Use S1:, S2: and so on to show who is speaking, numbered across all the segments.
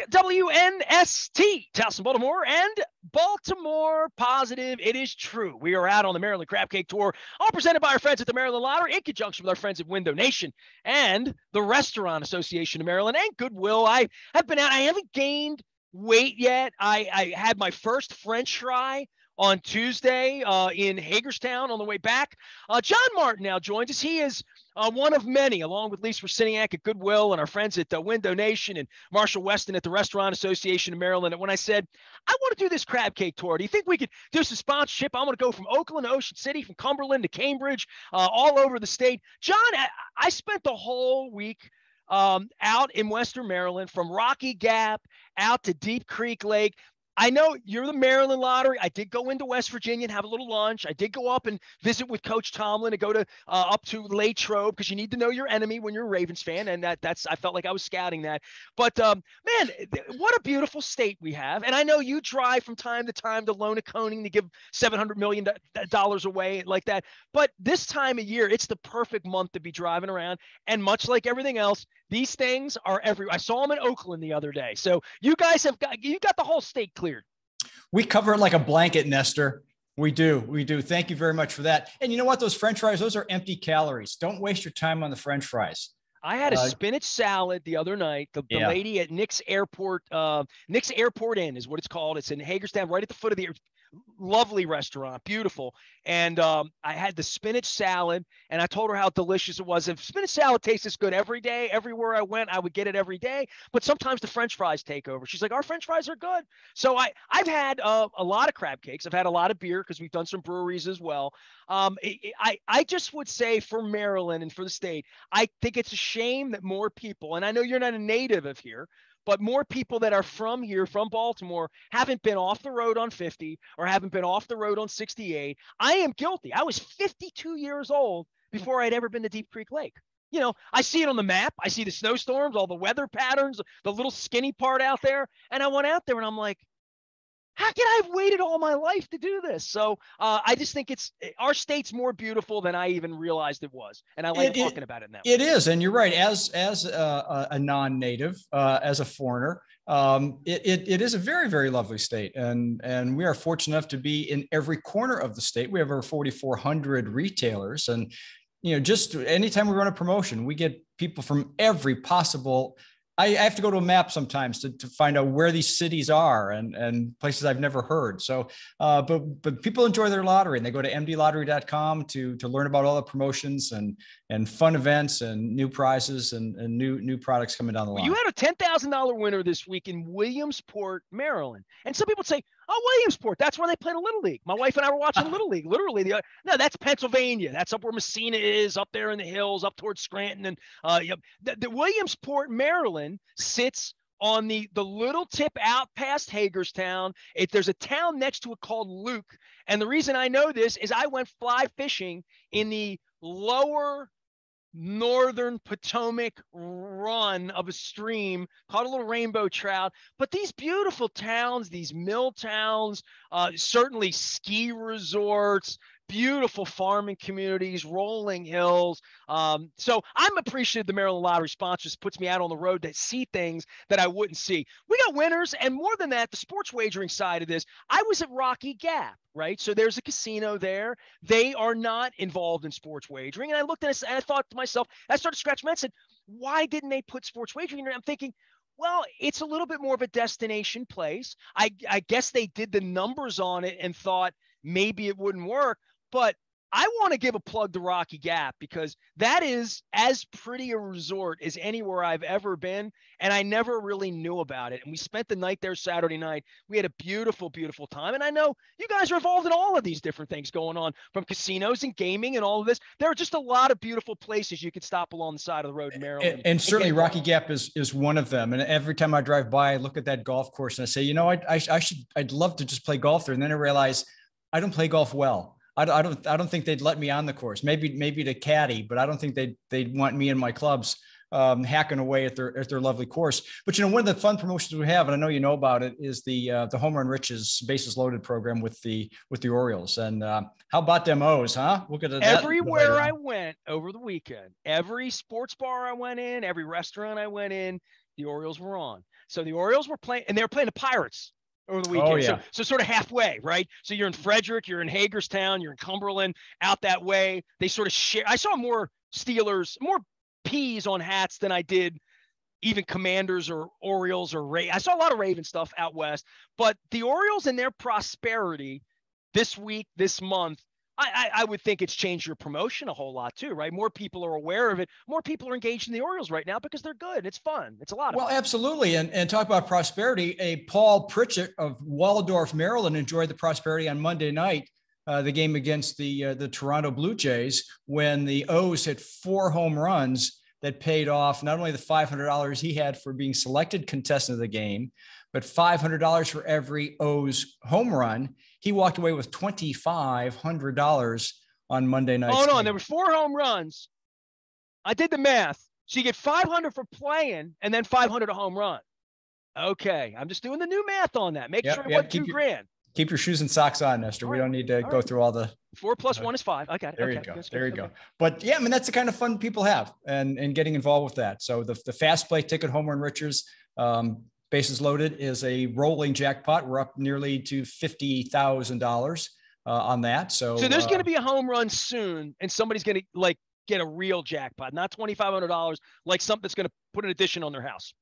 S1: back. WNST, Towson, Baltimore, and Baltimore Positive. It is true. We are out on the Maryland Crab Cake Tour, all presented by our friends at the Maryland Lottery in conjunction with our friends at Window Nation and the Restaurant Association of Maryland and Goodwill. I have been out. I haven't gained weight yet. I had my first French fry on Tuesday in Hagerstown on the way back. John Martin now joins us. He is one of many, along with Lisa Rosiniak at Goodwill and our friends at Window Nation and Marshall Weston at the Restaurant Association of Maryland. And when I said, I want to do this crab cake tour, do you think we could do some sponsorship? I want to go from Oakland to Ocean City, from Cumberland to Cambridge, all over the state. John, I spent the whole week out in Western Maryland, from Rocky Gap out to Deep Creek Lake. I know you're the Maryland Lottery. I did go into West Virginia and have a little lunch. I did go up and visit with Coach Tomlin and go to up to Latrobe, because you need to know your enemy when you're a Ravens fan, and that's I felt like I was scouting that. But man, what a beautiful state we have. And I know you drive from time to time to Lonaconing to give $700 million away like that. But this time of year, it's the perfect month to be driving around. And much like everything else, these things are everywhere. I saw them in Oakland the other day. So you guys got the whole state cleared.
S2: We cover it like a blanket, Nestor. We do. Thank you very much for that. And you know what? Those French fries, those are empty calories. Don't waste your time on the French fries.
S1: I had a spinach salad the other night. The lady at Nick's Airport Inn is what it's called. It's in Hagerstown, right at the foot of the lovely restaurant, beautiful. And I had the spinach salad, and I told her how delicious it was. If spinach salad tastes this good every day, everywhere I went, I would get it every day. But sometimes the French fries take over. She's like, our French fries are good. So I've had a lot of crab cakes. I've had a lot of beer because we've done some breweries as well. I just would say, for Maryland and for the state, I think it's a shame that more people, and I know you're not a native of here, but more people that are from here, from Baltimore, haven't been off the road on 50 or haven't been off the road on 68. I am guilty. I was 52 years old before I'd ever been to Deep Creek Lake. You know, I see it on the map. I see the snowstorms, all the weather patterns, the little skinny part out there. And I went out there and I'm like, how can I have waited all my life to do this? So I just think our state's more beautiful than I even realized it was. And I like talking about it now.
S2: It is. And you're right. As a non-native, as a foreigner, it is a very, very lovely state. And we are fortunate enough to be in every corner of the state. We have over 4,400 retailers. And, you know, just anytime we run a promotion, we get people from every possible. I have to go to a map sometimes to find out where these cities are and places I've never heard. So, but people enjoy their lottery, and they go to mdlottery.com to learn about all the promotions and fun events and new prizes and new products coming down the line.
S1: You had a $10,000 winner this week in Williamsport, Maryland. And some people say, oh, Williamsport, that's where they play the Little League. My wife and I were watching Little League. Literally, no, that's Pennsylvania. That's up where Messina is, up there in the hills, up towards Scranton. And the Williamsport, Maryland sits on the little tip out past Hagerstown. There's a town next to it called Luke. And the reason I know this is I went fly fishing in the lower northern Potomac run of a stream, caught a little rainbow trout. But these beautiful towns, these mill towns, certainly ski resorts, beautiful farming communities, rolling hills. So I'm appreciative the Maryland Lottery sponsors, puts me out on the road to see things that I wouldn't see. We got winners, and more than that, the sports wagering side of this. I was at Rocky Gap, right? So there's a casino there. They are not involved in sports wagering. And I looked at it and I thought to myself, I started scratching my head and said, why didn't they put sports wagering in there? I'm thinking, well, it's a little bit more of a destination place. I guess they did the numbers on it and thought maybe it wouldn't work. But I want to give a plug to Rocky Gap, because that is as pretty a resort as anywhere I've ever been. And I never really knew about it. And we spent the night there Saturday night. We had a beautiful, beautiful time. And I know you guys are involved in all of these different things going on, from casinos and gaming and all of this. There are just a lot of beautiful places you could stop along the side of the road in Maryland.
S2: And certainly Rocky Gap is one of them. And every time I drive by, I look at that golf course and I say, you know, I'd love to just play golf there. And then I realize I don't play golf well. I don't think they'd let me on the course. Maybe to caddy, but I don't think they'd want me and my clubs hacking away at their lovely course. But you know, one of the fun promotions we have, and I know you know about it, is the Home Run Riches Bases Loaded program with the Orioles. And how about them O's, huh? Look at that.
S1: Everywhere I went over the weekend, every sports bar I went in, every restaurant I went in, The Orioles were on. So the Orioles were playing, and they were playing the Pirates over the weekend.
S2: Oh, yeah.
S1: So sort of halfway, right? So you're in Frederick, you're in Hagerstown, you're in Cumberland, out that way. They sort of share. I saw more Steelers, more P's on hats than I did even Commanders or Orioles or Ray. I saw a lot of Raven stuff out west, but the Orioles and their prosperity this week, this month, I would think it's changed your promotion a whole lot too, right? More people are aware of it. More people are engaged in the Orioles right now because they're good. It's fun. It's a lot of fun.
S2: Well, absolutely. And talk about prosperity. A Paul Pritchett of Waldorf, Maryland, enjoyed the prosperity on Monday night, the game against the Toronto Blue Jays, when the O's hit 4 home runs that paid off not only the $500 he had for being selected contestant of the game, but $500 for every O's home run. He walked away with $2,500 on Monday night.
S1: Oh, no, and there were 4 home runs. I did the math. So you get $500 for playing and then $500 a home run. Okay, I'm just doing the new math on that. Make sure it wasn't $2,000.
S2: Keep your shoes and socks on, Nestor. We don't need to go through all the
S1: 4 + 1 is 5. I got it.
S2: There you go. There you go. But yeah, I mean, that's the kind of fun people have and getting involved with that. So the fast play ticket home run riches, bases loaded, is a rolling jackpot. We're up nearly to $50,000 on that. So
S1: there's going to be a home run soon, and somebody's going to like get a real jackpot, not $2,500, like something that's going to put an addition on their house.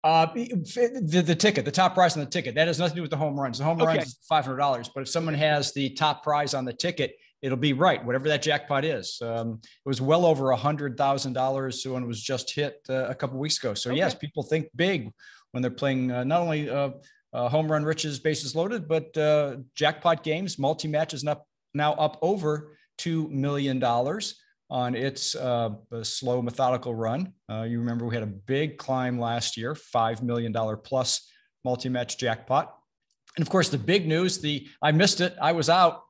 S2: The ticket, the top prize on the ticket, that has nothing to do with the home runs. The home runs is $500, but if someone has the top prize on the ticket, it'll be right, whatever that jackpot is. It was well over $100,000 when it was just hit a couple of weeks ago. So yes, people think big when they're playing not only home run riches, bases loaded, but jackpot games. Multi-match is now up over $2 million on its slow, methodical run. You remember we had a big climb last year, $5 million plus multi-match jackpot. And of course, the big news, I missed it. I was out.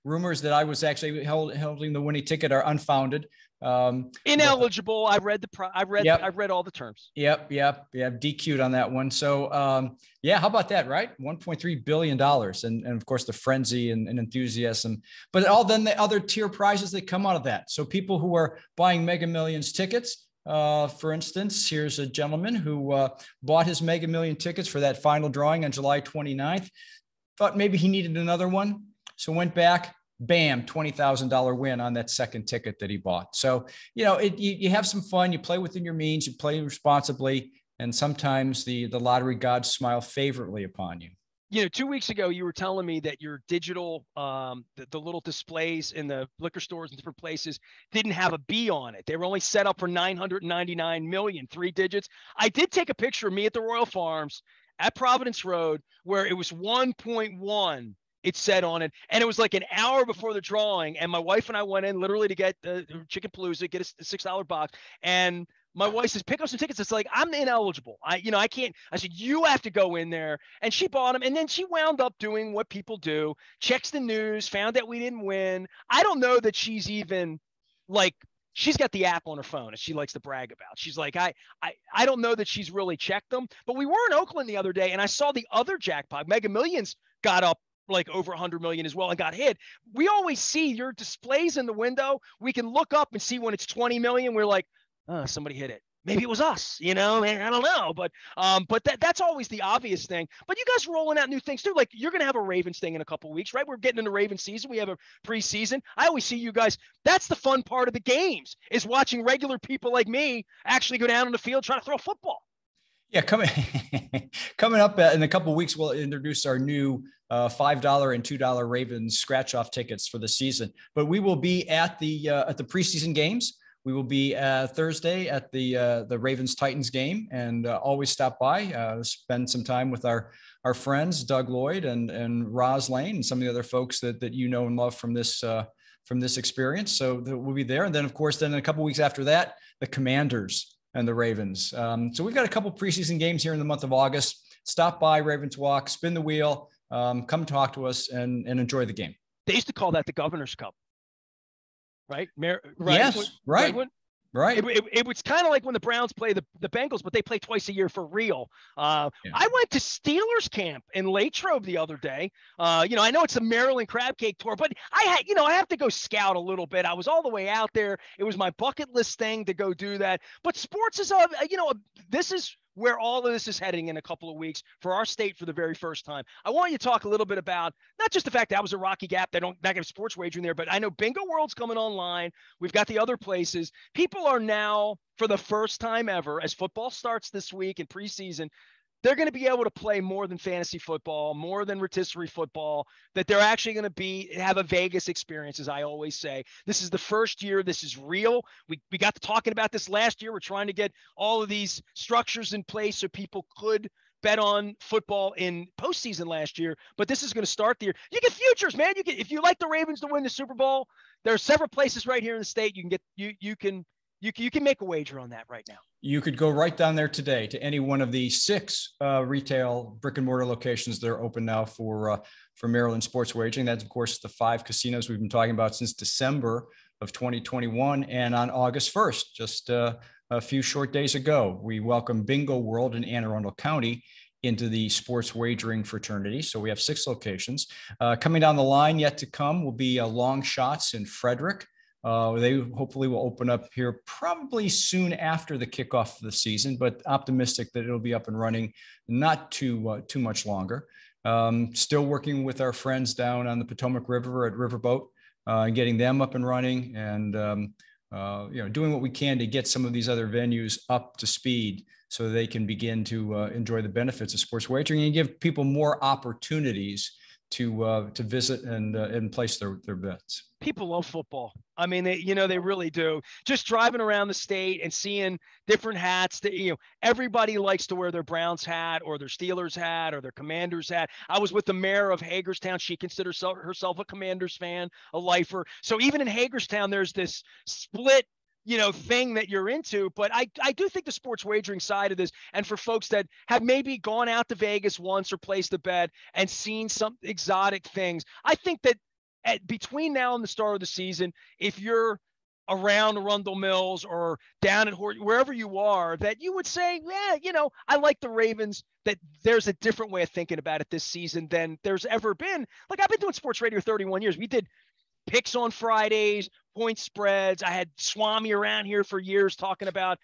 S2: Rumors that I was actually holding the winning ticket are unfounded.
S1: Ineligible. I've read all the terms.
S2: Yep. DQ'd on that one. So how about that, right? $1.3 billion. And of course the frenzy and enthusiasm, but then the other tier prizes that come out of that. So people who are buying Mega Millions tickets, for instance, here's a gentleman who bought his Mega Million tickets for that final drawing on July 29th, thought maybe he needed another one. So went back, bam, $20,000 win on that second ticket that he bought. So, you have some fun, you play within your means, you play responsibly, and sometimes the lottery gods smile favorably upon you.
S1: 2 weeks ago, you were telling me that your digital, the little displays in the liquor stores and different places didn't have a B on it. They were only set up for 999 million, 3 digits. I did take a picture of me at the Royal Farms at Providence Road where it was 1.1. It said on it, and it was like an hour before the drawing, and my wife and I went in literally to get the Chicken Palooza, get a $6 box, and my wife says, pick up some tickets. It's like, I'm ineligible. I can't. I said, you have to go in there, and she bought them, and then she wound up doing what people do, checks the news, found that we didn't win. I don't know that she's even like, she's got the app on her phone and she likes to brag about. She's like, I don't know that she's really checked them, but we were in Oakland the other day, and I saw the other jackpot, Mega Millions, got up like over 100 million as well and got hit. We always see your displays in the window. We can look up and see when it's 20 million. We're like, oh, somebody hit it. Maybe it was us, I don't know. But that's always the obvious thing. But you guys are rolling out new things too. Like you're going to have a Ravens thing in a couple of weeks, right? We're getting into Raven season. We have a preseason. I always see you guys. That's the fun part of the games, is watching regular people like me actually go down on the field trying to throw a football.
S2: Yeah, coming up in a couple of weeks, we'll introduce our new $5 and $2 Ravens scratch-off tickets for the season. But we will be at the preseason games. We will be Thursday at the Ravens Titans game, and always stop by, spend some time with our friends Doug Lloyd and Roz Lane and some of the other folks that and love from this experience. So we'll be there, and then of course, in a couple of weeks after that, the Commanders and the Ravens. So we've got a couple preseason games here in the month of August. Stop by Ravens Walk, spin the wheel, come talk to us and enjoy the game.
S1: They used to call that the Governor's Cup, right?
S2: Yes, right. Right.
S1: It was kind of like when the Browns play the Bengals, but they play twice a year for real.
S2: Yeah.
S1: I went to Steelers camp in Latrobe the other day. I know it's a Maryland crab cake tour, but I have to go scout a little bit. I was all the way out there. It was my bucket list thing to go do that. But sports is this is where all of this is heading in a couple of weeks for our state for the very first time. I want you to talk a little bit about not just the fact that was a Rocky Gap, they don't not have sports wagering there, but I know Bingo World's coming online. We've got the other places. People are now, for the first time ever, as football starts this week in preseason, they're going to be able to play more than fantasy football, more than rotisserie football, that they're actually going to have a Vegas experience, as I always say. This is the first year this is real. We got to talking about this last year. We're trying to get all of these structures in place so people could bet on football in postseason last year, but this is going to start the year. You get futures, man. If you like the Ravens to win the Super Bowl, there are several places right here in the state you can get you can make a wager on that right now.
S2: You could go right down there today to any one of the 6 retail brick and mortar locations that are open now for Maryland sports wagering. That's, of course, the 5 casinos we've been talking about since December of 2021. And on August 1st, just a few short days ago, we welcomed Bingo World in Anne Arundel County into the sports wagering fraternity. So we have 6 locations. Coming down the line yet to come will be Long Shots in Frederick. They hopefully will open up here probably soon after the kickoff of the season, but optimistic that it'll be up and running not too much longer. Still working with our friends down on the Potomac River at Riverboat, getting them up and running, and doing what we can to get some of these other venues up to speed so they can begin to enjoy the benefits of sports wagering and give people more opportunities to visit and place their bets.
S1: People love football. I mean, they really do. Just driving around the state and seeing different hats that, everybody likes to wear their Browns hat or their Steelers hat or their Commanders hat. I was with the mayor of Hagerstown. She considers herself a Commanders fan, a lifer. So even in Hagerstown, there's this split thing that you're into. But I do think the sports wagering side of this, and for folks that have maybe gone out to Vegas once or placed a bet and seen some exotic things, I think that between now and the start of the season, if you're around Arundel Mills or down at wherever you are, that you would say, yeah, I like the Ravens, that there's a different way of thinking about it this season than there's ever been. Like, I've been doing sports radio 31 years. We did picks on Fridays, point spreads. I had Swami around here for years talking about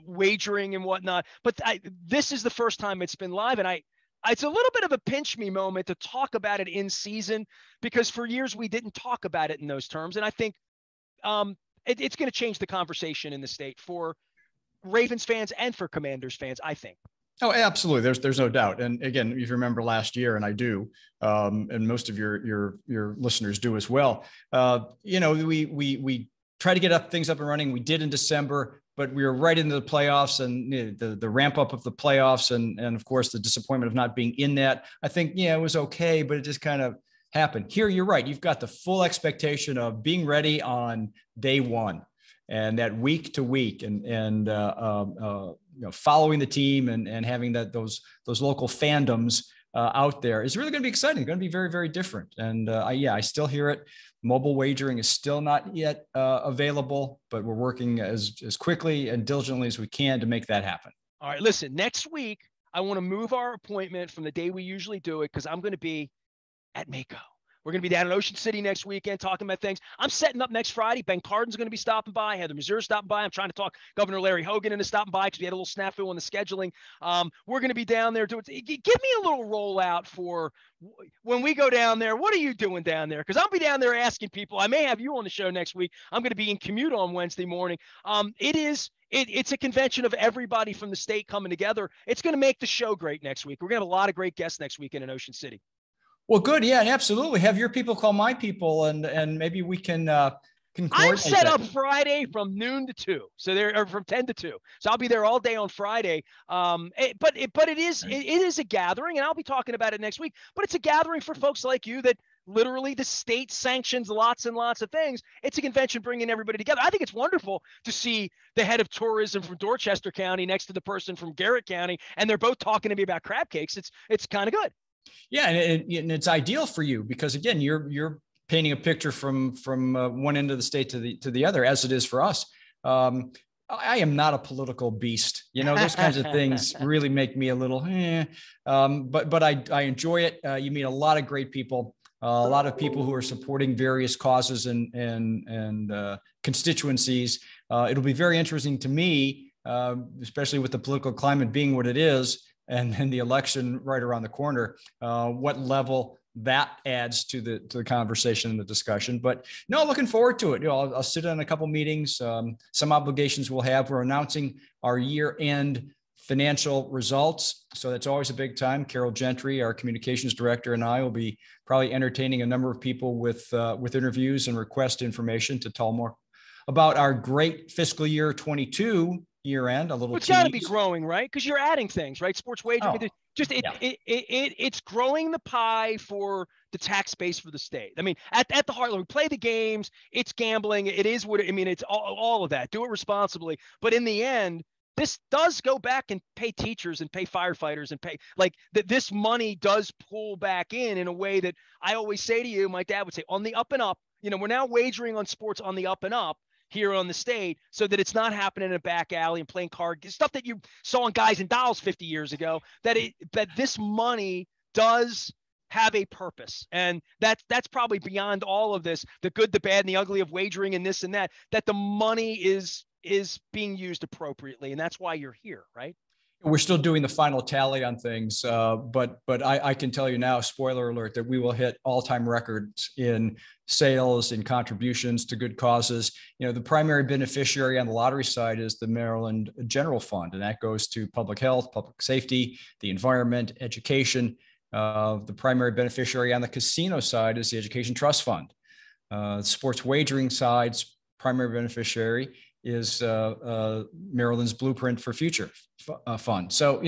S1: wagering and whatnot. But this is the first time it's been live, and it's a little bit of a pinch me moment to talk about it in season, because for years we didn't talk about it in those terms. And I think it's going to change the conversation in the state for Ravens fans and for Commanders fans, I think.
S2: Oh, absolutely. There's no doubt. And again, if you remember last year, and I do, and most of your listeners do as well, we try to get things up and running. We did in December, but we were right into the playoffs and the ramp up of the playoffs. And of course, the disappointment of not being in that. I think, it was okay, but it just kind of happened. Here, you're right. You've got the full expectation of being ready on day one, and that week to week, and following the team and having those local fandoms out there is really going to be exciting. It's going to be very, very different. And I still hear it. Mobile wagering is still not yet available, but we're working as quickly and diligently as we can to make that happen.
S1: All right, listen, next week, I want to move our appointment from the day we usually do it, because I'm going to be at Mako. We're going to be down in Ocean City next weekend talking about things. I'm setting up next Friday. Ben Cardin's going to be stopping by. Heather Missouri stopping by. I'm trying to talk Governor Larry Hogan into stopping by because we had a little snafu on the scheduling. We're going to be down there doing. Give me a little rollout for when we go down there. What are you doing down there? Because I'll be down there asking people. I may have you on the show next week. I'm going to be in commute on Wednesday morning. It's a convention of everybody from the state coming together. It's going to make the show great next week. We're going to have a lot of great guests next weekend in Ocean City.
S2: Well, good. Yeah, absolutely. Have your people call my people, and maybe we can
S1: I'm set up Friday from noon to 2. So they're from 10 to 2. So I'll be there all day on Friday. But it is a gathering, and I'll be talking about it next week. But it's a gathering for folks like you that literally the state sanctions lots and lots of things. It's a convention bringing everybody together. I think it's wonderful to see the head of tourism from Dorchester County next to the person from Garrett County, and they're both talking to me about crab cakes. It's kind of good.
S2: Yeah, and it's ideal for you because, again, you're painting a picture from one end of the state to the other, as it is for us. I am not a political beast. Those kinds of things really make me a little, but I enjoy it. You meet a lot of great people, a lot of people who are supporting various causes and constituencies. It'll be very interesting to me, especially with the political climate being what it is, and then the election right around the corner, what level that adds to the conversation and the discussion. But no, looking forward to it. I'll sit in a couple meetings, some obligations we'll have. We're announcing our year-end financial results. So that's always a big time. Carol Gentry, our communications director, and I will be probably entertaining a number of people with interviews and request information to tell more about our great fiscal year 22 year end.
S1: It's got to be growing, right? Because you're adding things, right? Sports wagering, it's growing the pie for the tax base for the state. I mean, at the heart, we play the games. It's gambling. It is what I mean. It's all of that. Do it responsibly. But in the end, this does go back and pay teachers and pay firefighters and pay this money does pull back in a way that I always say to you, my dad would say, on the up and up. We're now wagering on sports on the up and up here on the state, so that it's not happening in a back alley and playing card stuff that you saw on Guys and Dolls 50 years ago, that this money does have a purpose. And that's probably beyond all of this, the good, the bad, and the ugly of wagering and this and that the money is being used appropriately. And that's why you're here, right?
S2: We're still doing the final tally on things, but I can tell you now, spoiler alert, that we will hit all-time records in sales and contributions to good causes. The primary beneficiary on the lottery side is the Maryland General Fund, and that goes to public health, public safety, the environment, education. The primary beneficiary on the casino side is the Education Trust Fund. Sports wagering side's primary beneficiary is Maryland's Blueprint for Future Fund. So,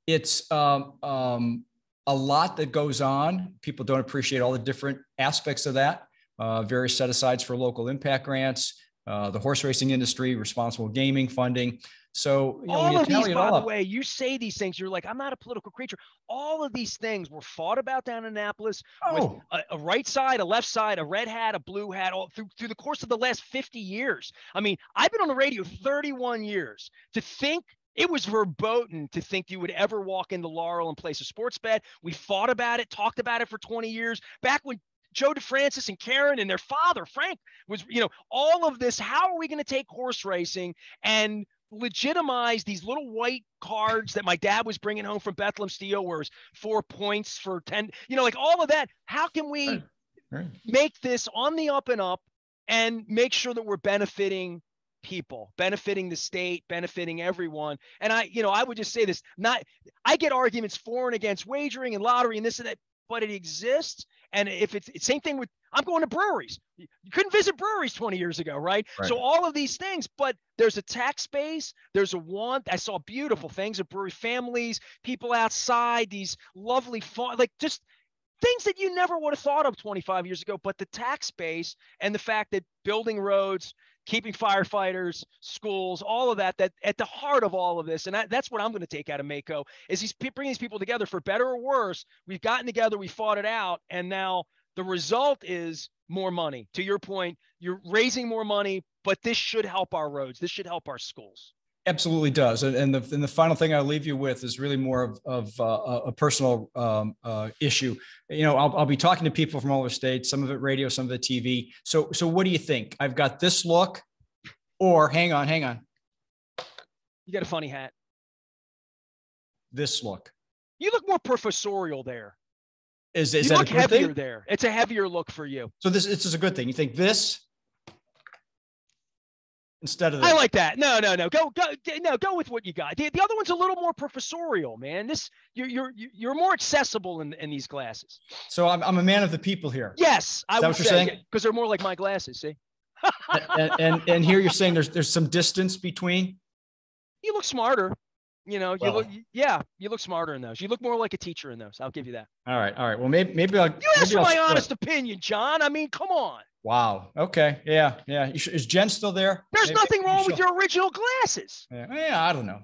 S2: it's a lot that goes on. People don't appreciate all the different aspects of that. Various set-asides for local impact grants, the horse racing industry, responsible gaming funding. So,
S1: all of these, by the way, you say these things, you're like, I'm not a political creature. All of these things were fought about down in Annapolis with a right side, a left side, a red hat, a blue hat, all through the course of the last 50 years. I mean, I've been on the radio 31 years. To think it was verboten to think you would ever walk into Laurel and place a sports bet. We fought about it, talked about it for 20 years. Back when Joe DeFrancis and Karen and their father, Frank, was, all of this. How are we going to take horse racing and legitimize these little white cards that my dad was bringing home from Bethlehem Steel, where it's 4 points for 10, all of that? How can we make this on the up and up and make sure that we're benefiting people, benefiting the state, benefiting everyone? And I would just say this, I get arguments for and against wagering and lottery and this and that, but it exists. And if it's same thing with, I'm going to breweries. You couldn't visit breweries 20 years ago, right? So all of these things, but there's a tax base. There's a want. I saw beautiful things at brewery families, people outside, these lovely fun, just things that you never would have thought of 25 years ago. But the tax base and the fact that building roads, keeping firefighters, schools, all of that at the heart of all of this. And that's what I'm going to take out of Mako is he's bringing these people together for better or worse. We've gotten together, we fought it out. And now the result is more money. To your point, you're raising more money, but this should help our roads. This should help our schools.
S2: Absolutely does. And the final thing I'll leave you with is really more of a personal issue. I'll be talking to people from all over the states, some of it radio, some of it TV. So what do you think? I've got this look, or hang on.
S1: You got a funny hat.
S2: This look.
S1: You look more professorial there.
S2: Is
S1: you
S2: that
S1: look
S2: a good
S1: heavier
S2: thing?
S1: There? It's a heavier look for you.
S2: So this is a good thing. You think this instead of this?
S1: I like that. No. Go with what you got. The other one's a little more professorial, man. This you're more accessible in these glasses.
S2: So I'm a man of the people here.
S1: Yes,
S2: I would say,
S1: because they're more like my glasses. See.
S2: and here you're saying there's some distance between.
S1: You look smarter. You look smarter in those. You look more like a teacher in those. I'll give you that.
S2: All right. Well, maybe I'll.
S1: You asked for my honest opinion, John. I mean, come on.
S2: Wow. Okay. Yeah. Is Jen still there?
S1: There's nothing wrong with your original glasses.
S2: Yeah. I don't know.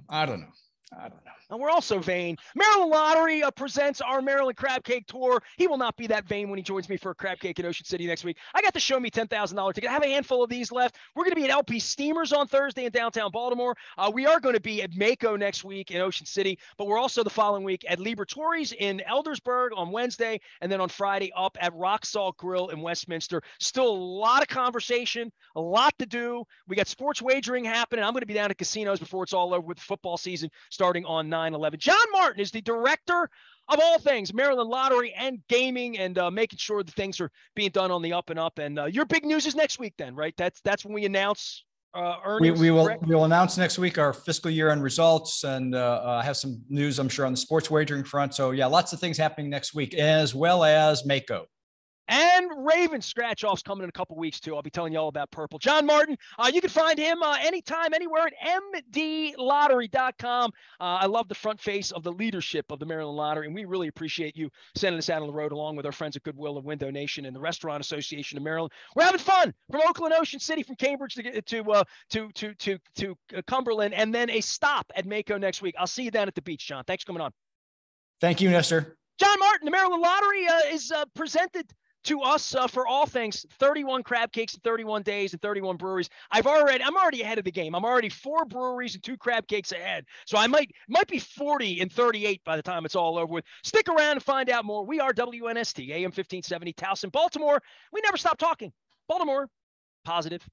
S2: I don't know.
S1: And we're also vain. Maryland Lottery presents our Maryland Crab Cake Tour. He will not be that vain when he joins me for a crab cake in Ocean City next week. I got the Show Me $10,000 ticket. I have a handful of these left. We're going to be at LP Steamers on Thursday in downtown Baltimore. We are going to be at Mako next week in Ocean City, but we're also the following week at Liberatories in Eldersburg on Wednesday, and then on Friday up at Rock Salt Grill in Westminster. Still a lot of conversation, a lot to do. We got sports wagering happening. I'm going to be down at casinos before it's all over with the football season starting on 9/11. John Martin is the director of all things Maryland Lottery and gaming, and making sure that things are being done on the up and up. And your big news is next week, then, right? That's when we announce earnings.
S2: We will announce next week our fiscal year end results, and have some news, I'm sure, on the sports wagering front. So yeah, lots of things happening next week, as well as Mako.
S1: And Ravens scratch-offs coming in a couple weeks, too. I'll be telling you all about Purple. John Martin, you can find him anytime, anywhere at mdlottery.com. I love the front face of the leadership of the Maryland Lottery, and we really appreciate you sending us out on the road along with our friends at Goodwill and Window Nation and the Restaurant Association of Maryland. We're having fun from Oakland, Ocean City, from Cambridge to Cumberland, and then a stop at Mako next week. I'll see you down at the beach, John. Thanks for coming on. Thank
S2: you, Nestor.
S1: John Martin, the Maryland Lottery is presented to us for all things 31 crab cakes in 31 days and 31 breweries. I'm already ahead of the game. I'm already 4 breweries and 2 crab cakes ahead. So I might be 40 and 38 by the time it's all over with. Stick around and find out more. We are WNST, AM 1570, Towson, Baltimore. We never stop talking. Baltimore, positive.